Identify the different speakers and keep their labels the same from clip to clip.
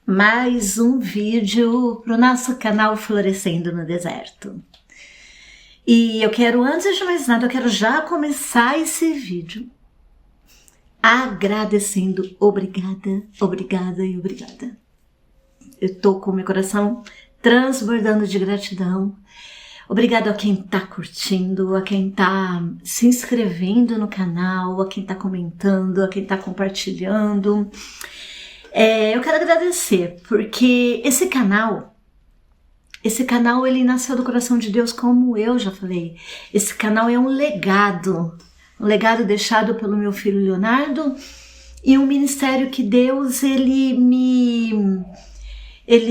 Speaker 1: mais um vídeo para o nosso canal Florescendo no Deserto. E eu quero, antes de mais nada, eu quero já começar esse vídeo agradecendo. Obrigada, obrigada e obrigada. Eu tô com meu coração transbordando de gratidão. Obrigada a quem tá curtindo, a quem tá se inscrevendo no canal, a quem tá comentando, a quem tá compartilhando. Eu quero agradecer, porque esse canal ele nasceu do coração de Deus, como eu já falei. Esse canal é um legado deixado pelo meu filho Leonardo e um ministério que Deus ele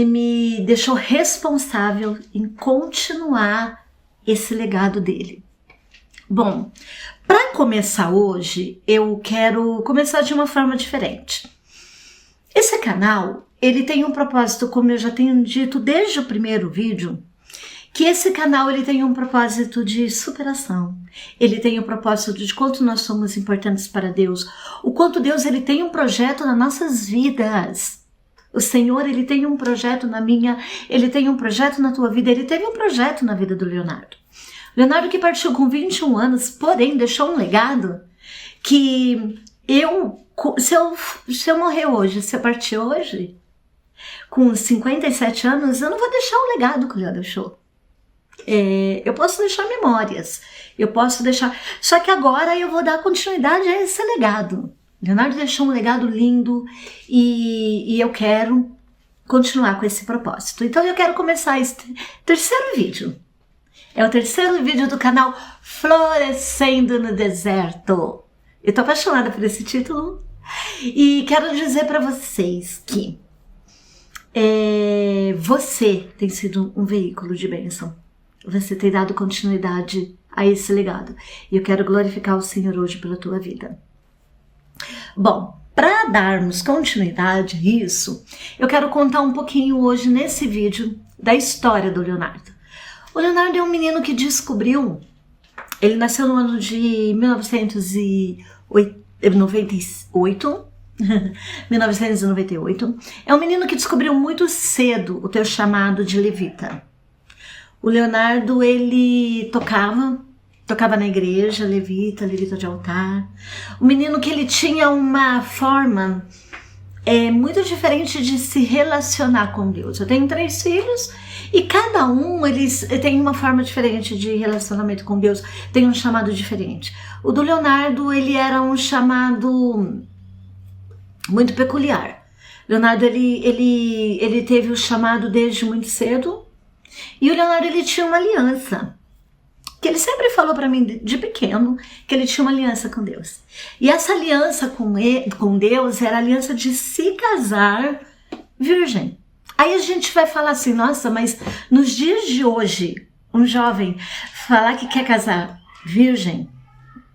Speaker 1: me deixou responsável em continuar esse legado dele. Bom, para começar hoje, eu quero começar de uma forma diferente. Esse canal, ele tem um propósito, como eu já tenho dito desde o primeiro vídeo, que esse canal ele tem um propósito de superação. Ele tem um propósito de quanto nós somos importantes para Deus, o quanto Deus ele tem um projeto nas nossas vidas. O Senhor, ele tem um projeto na minha, ele tem um projeto na tua vida, ele teve um projeto na vida do Leonardo. Leonardo que partiu com 21 anos, porém deixou um legado que se eu morrer hoje, se eu partir hoje, com 57 anos, eu não vou deixar o legado que o Leonardo deixou. Eu posso deixar memórias, eu posso deixar... Só que agora eu vou dar continuidade a esse legado. Leonardo deixou um legado lindo e eu quero continuar com esse propósito. Então eu quero começar esse terceiro vídeo. É o terceiro vídeo do canal Florescendo no Deserto. Eu tô apaixonada por esse título e quero dizer para vocês que você tem sido um veículo de bênção. Você tem dado continuidade a esse legado. E eu quero glorificar o Senhor hoje pela tua vida. Bom, para darmos continuidade a isso, eu quero contar um pouquinho hoje nesse vídeo da história do Leonardo. O Leonardo é um menino que descobriu, ele nasceu no ano de 1998, 1998. É um menino que descobriu muito cedo o teu chamado de levita. O Leonardo, ele tocava na igreja, levita de altar. O menino que ele tinha uma forma muito diferente de se relacionar com Deus. Eu tenho 3 filhos e cada um eles tem uma forma diferente de relacionamento com Deus, tem um chamado diferente. O do Leonardo, ele era um chamado muito peculiar. Leonardo, ele teve o chamado desde muito cedo. E o Leonardo, ele tinha uma aliança, que ele sempre falou para mim de pequeno, que ele tinha uma aliança com Deus. E essa aliança com Deus era a aliança de se casar virgem. Aí a gente vai falar assim, nossa, mas nos dias de hoje, um jovem falar que quer casar virgem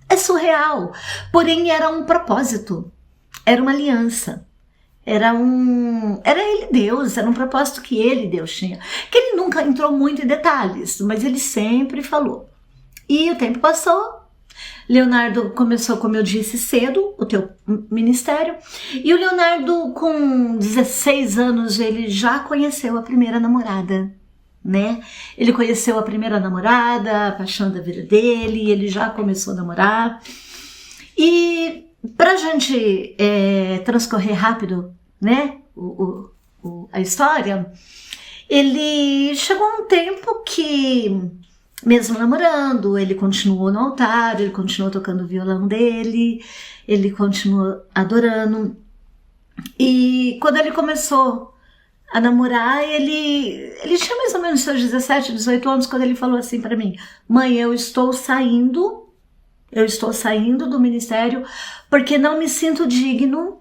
Speaker 1: é surreal. Porém, era um propósito, era uma aliança. Era ele Deus, era um propósito que ele, Deus, tinha. Que ele nunca entrou muito em detalhes, mas ele sempre falou. E o tempo passou, Leonardo começou, como eu disse, cedo, o teu ministério. E o Leonardo, com 16 anos, ele já conheceu a primeira namorada, né? Ele conheceu a primeira namorada, a paixão da vida dele, ele já começou a namorar. E... pra gente transcorrer rápido, né, a história, ele chegou a um tempo que, mesmo namorando, ele continuou no altar, ele continuou tocando o violão dele, ele continuou adorando. E quando ele começou a namorar, ele tinha mais ou menos seus 17, 18 anos, quando ele falou assim para mim: mãe, eu estou saindo do ministério porque não me sinto digno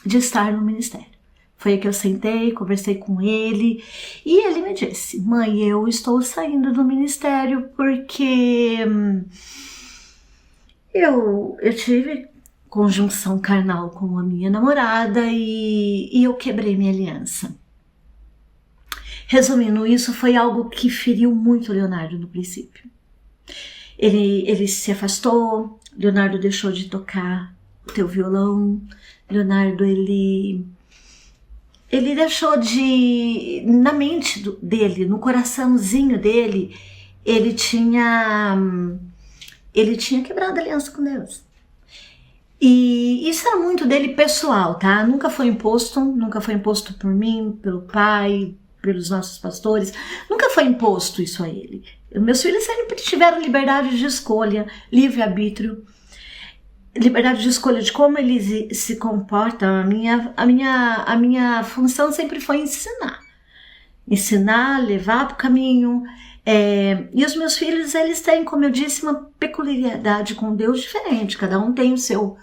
Speaker 1: de estar no ministério. Foi aí que eu sentei, conversei com ele e ele me disse: mãe, eu estou saindo do ministério porque eu tive conjunção carnal com a minha namorada e eu quebrei minha aliança. Resumindo, isso foi algo que feriu muito o Leonardo no princípio. Ele se afastou, Leonardo deixou de tocar o teu violão, Leonardo, ele ele deixou de... Na mente dele, no coraçãozinho dele, ele tinha quebrado a aliança com Deus. E isso era muito dele pessoal, tá? Nunca foi imposto por mim, pelo pai, pelos nossos pastores. Nunca foi imposto isso a ele. Meus filhos sempre tiveram liberdade de escolha, livre-arbítrio, liberdade de escolha de como eles se comportam. A minha função sempre foi ensinar, levar para o caminho. E os meus filhos, eles têm, como eu disse, uma peculiaridade com Deus diferente. Cada um tem o seu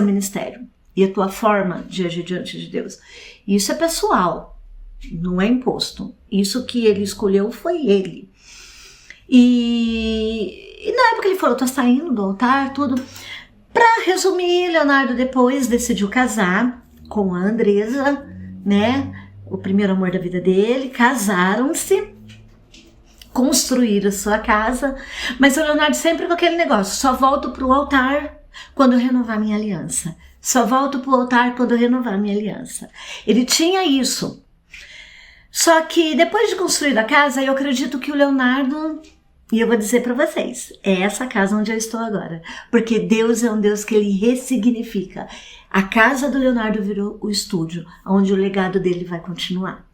Speaker 1: ministério e a tua forma de agir diante de Deus. Isso é pessoal, não é imposto. Isso que ele escolheu foi ele. E na época ele falou, tô saindo do altar, tudo. Pra resumir, Leonardo depois decidiu casar com a Andresa, né? O primeiro amor da vida dele. Casaram-se, construíram sua casa, mas o Leonardo sempre com aquele negócio, só volto pro altar quando eu renovar minha aliança. Só volto pro altar quando eu renovar minha aliança. Ele tinha isso. Só que depois de construir a casa, eu acredito que o Leonardo, e eu vou dizer para vocês, é essa casa onde eu estou agora. Porque Deus é um Deus que ele ressignifica. A casa do Leonardo virou o estúdio, onde o legado dele vai continuar.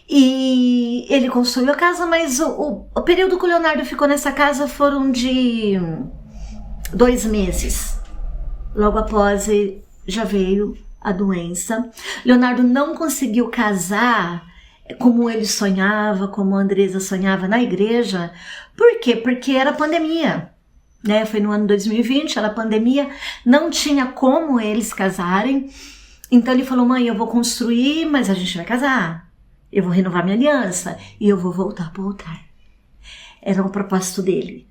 Speaker 1: E ele construiu a casa, mas o período que o Leonardo ficou nessa casa foram de 2 meses. Logo após já veio a doença. Leonardo não conseguiu casar como ele sonhava, como a Andresa sonhava na igreja. Por quê? Porque era pandemia, né? Foi no ano 2020, era pandemia, não tinha como eles casarem. Então ele falou, mãe, eu vou construir, mas a gente vai casar. Eu vou renovar minha aliança e eu vou voltar para o altar. Era um propósito dele.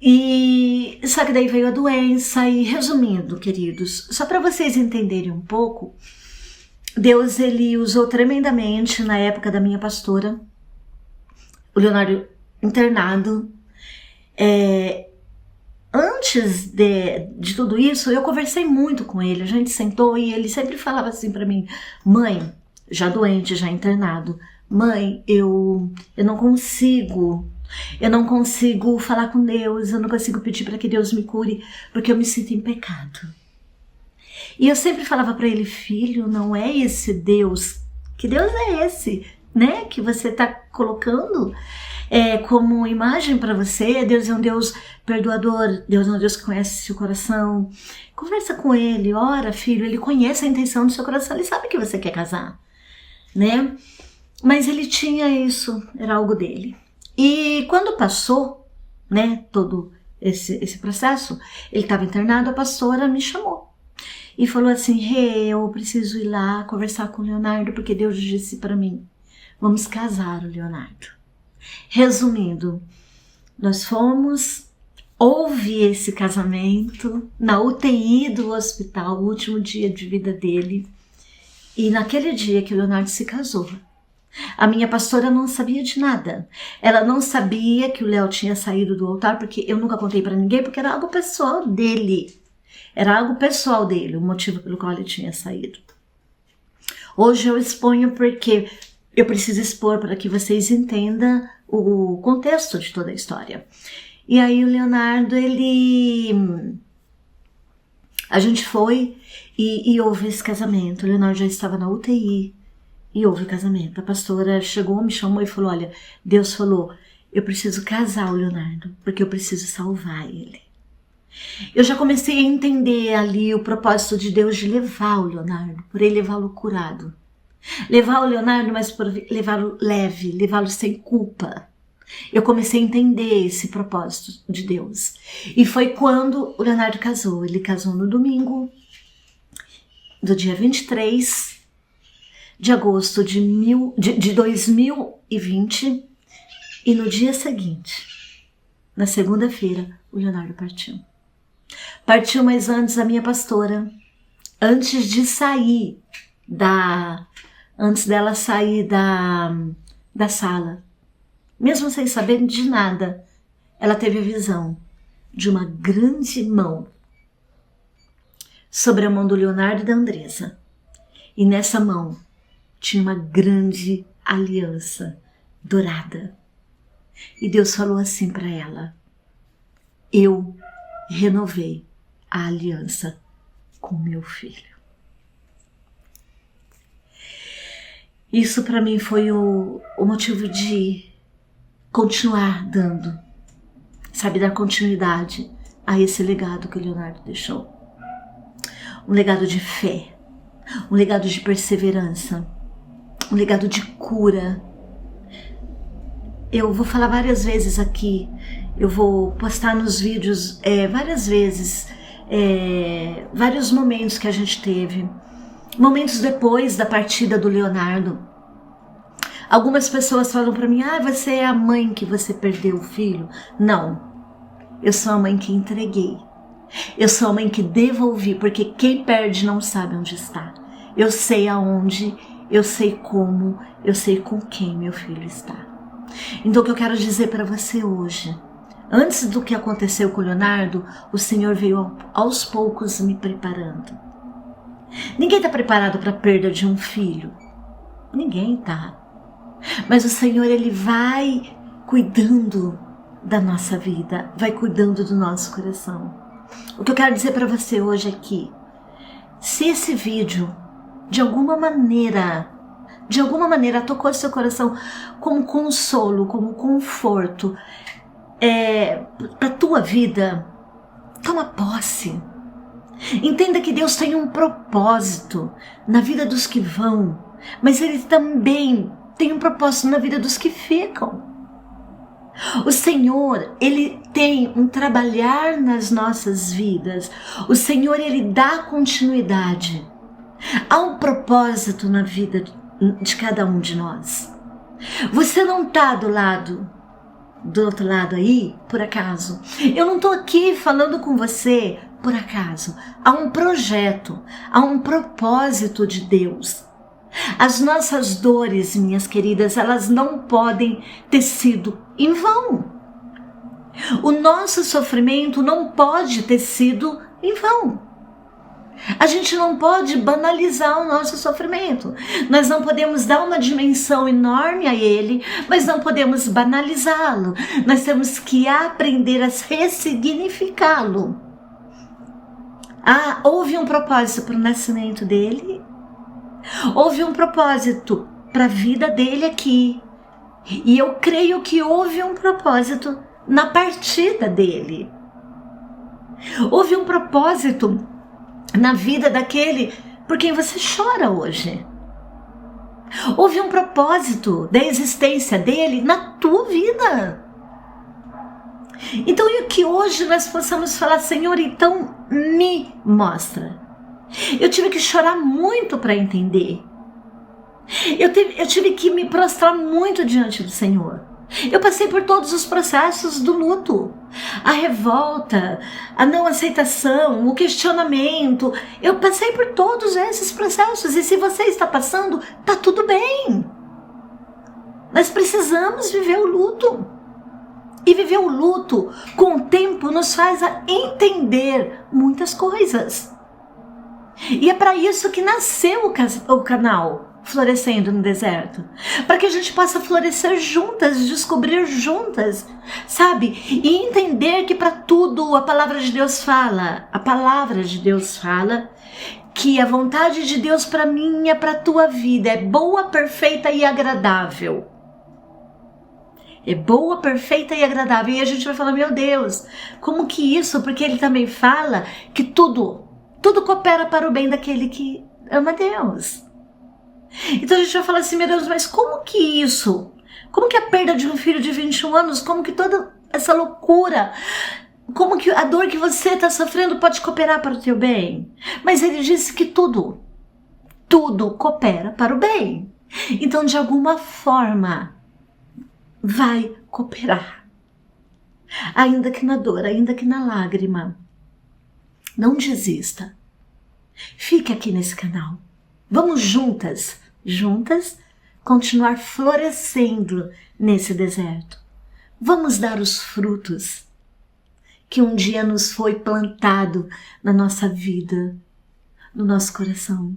Speaker 1: E só que daí veio a doença e, resumindo, queridos, só para vocês entenderem um pouco, Deus, ele usou tremendamente na época da minha pastora, o Leonardo internado. Antes de tudo isso, eu conversei muito com ele, a gente sentou e ele sempre falava assim para mim, mãe, já doente, já internado, mãe, eu não consigo falar com Deus, eu não consigo pedir para que Deus me cure, porque eu me sinto em pecado. E eu sempre falava para ele, filho, não é esse Deus, que Deus é esse, né, que você está colocando como imagem para você. Deus é um Deus perdoador, Deus é um Deus que conhece seu coração. Conversa com ele, ora, filho, ele conhece a intenção do seu coração, ele sabe que você quer casar, né? Mas ele tinha isso, era algo dele. E quando passou, né, todo esse processo, ele estava internado, a pastora me chamou e falou assim, eu preciso ir lá conversar com o Leonardo, porque Deus disse para mim, vamos casar o Leonardo. Resumindo, nós fomos, houve esse casamento na UTI do hospital, o último dia de vida dele, e naquele dia que o Leonardo se casou, a minha pastora não sabia de nada. Ela não sabia que o Léo tinha saído do altar, porque eu nunca contei para ninguém, porque era algo pessoal dele. Era algo pessoal dele, o motivo pelo qual ele tinha saído. Hoje eu exponho porque eu preciso expor para que vocês entendam o contexto de toda a história. E aí o Leonardo, a gente foi e houve esse casamento. O Leonardo já estava na UTI e houve o casamento. A pastora chegou, me chamou e falou, olha, Deus falou, eu preciso casar o Leonardo, porque eu preciso salvar ele. Eu já comecei a entender ali o propósito de Deus de levar o Leonardo, por ele levá-lo curado. Levar o Leonardo, mas por levá-lo leve, levá-lo sem culpa. Eu comecei a entender esse propósito de Deus. E foi quando o Leonardo casou. Ele casou no domingo, do dia 23 de agosto de 2020. E no dia seguinte, na segunda-feira, o Leonardo partiu. Partiu, mas antes a minha pastora, antes dela sair da sala, mesmo sem saber de nada, ela teve a visão de uma grande mão sobre a mão do Leonardo e da Andresa. E nessa mão tinha uma grande aliança dourada. E Deus falou assim para ela: eu renovei a aliança com meu filho. Isso para mim foi o motivo de continuar dando, sabe, dar continuidade a esse legado que o Leonardo deixou. Um legado de fé, um legado de perseverança, um legado de cura. Eu vou falar várias vezes aqui, eu vou postar nos vídeos várias vezes, vários momentos que a gente teve. Momentos depois da partida do Leonardo. Algumas pessoas falam para mim: você é a mãe que você perdeu o filho. Não, eu sou a mãe que entreguei. Eu sou a mãe que devolvi, porque quem perde não sabe onde está. Eu sei aonde, eu sei como, eu sei com quem meu filho está. Então o que eu quero dizer para você hoje: antes do que aconteceu com o Leonardo, o Senhor veio aos poucos me preparando. Ninguém está preparado para a perda de um filho. Ninguém está. Mas o Senhor, Ele vai cuidando da nossa vida, vai cuidando do nosso coração. O que eu quero dizer para você hoje é que, se esse vídeo, de alguma maneira tocou seu coração como consolo, como conforto, para a tua vida, toma posse. Entenda que Deus tem um propósito na vida dos que vão, mas Ele também tem um propósito na vida dos que ficam. O Senhor, Ele tem um trabalhar nas nossas vidas. O Senhor, Ele dá continuidade. Há um propósito na vida de cada um de nós. Você não está do outro lado aí, por acaso. Eu não estou aqui falando com você por acaso. Há um projeto, há um propósito de Deus. As nossas dores, minhas queridas, elas não podem ter sido em vão. O nosso sofrimento não pode ter sido em vão. A gente não pode banalizar o nosso sofrimento. Nós não podemos dar uma dimensão enorme a ele, mas não podemos banalizá-lo. Nós temos que aprender a ressignificá-lo. Houve um propósito para o nascimento dele. Houve um propósito para a vida dele aqui. E eu creio que houve um propósito na partida dele. Houve um propósito na vida daquele por quem você chora hoje. Houve um propósito da existência dele na tua vida. Então, e que hoje nós possamos falar: Senhor, então me mostra. Eu tive que chorar muito para entender. Eu tive que me prostrar muito diante do Senhor. Eu passei por todos os processos do luto. A revolta, a não aceitação, o questionamento. Eu passei por todos esses processos. E se você está passando, tá tudo bem. Nós precisamos viver o luto. E viver o luto com o tempo nos faz entender muitas coisas. E é para isso que nasceu o canal Florescendo no Deserto, para que a gente possa florescer juntas, descobrir juntas, sabe? E entender que para tudo a palavra de Deus fala que a vontade de Deus para mim e para a tua vida é boa, perfeita e agradável. É boa, perfeita e agradável. E a gente vai falar: meu Deus, como que isso? Porque ele também fala que tudo coopera para o bem daquele que ama Deus. Então a gente vai falar assim: meu Deus, mas como que isso? Como que a perda de um filho de 21 anos, como que toda essa loucura, como que a dor que você está sofrendo pode cooperar para o teu bem? Mas ele disse que tudo coopera para o bem. Então, de alguma forma, vai cooperar. Ainda que na dor, ainda que na lágrima. Não desista. Fique aqui nesse canal. Vamos juntas, continuar florescendo nesse deserto. Vamos dar os frutos que um dia nos foi plantado na nossa vida, no nosso coração.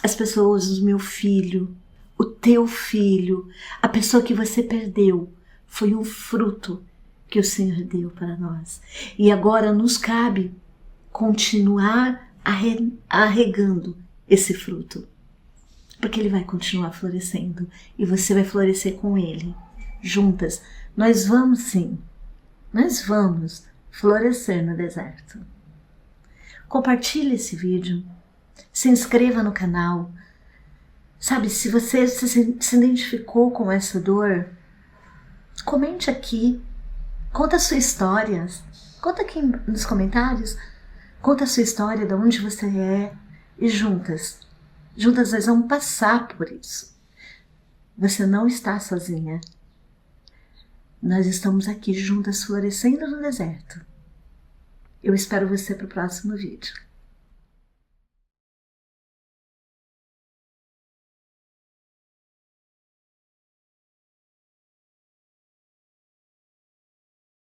Speaker 1: as pessoas, o meu filho, o teu filho, a pessoa que você perdeu, foi um fruto que o Senhor deu para nós. E agora nos cabe continuar arregando esse fruto, porque ele vai continuar florescendo e você vai florescer com ele. Juntas, nós vamos sim, nós vamos florescer no deserto. Compartilhe esse vídeo, se inscreva no canal. Sabe, se você se identificou com essa dor, comente aqui, conta a sua história, conta aqui nos comentários, conta a sua história, de onde você é, e juntas nós vamos passar por isso. Você não está sozinha. Nós estamos aqui juntas florescendo no deserto. Eu espero você para o próximo vídeo.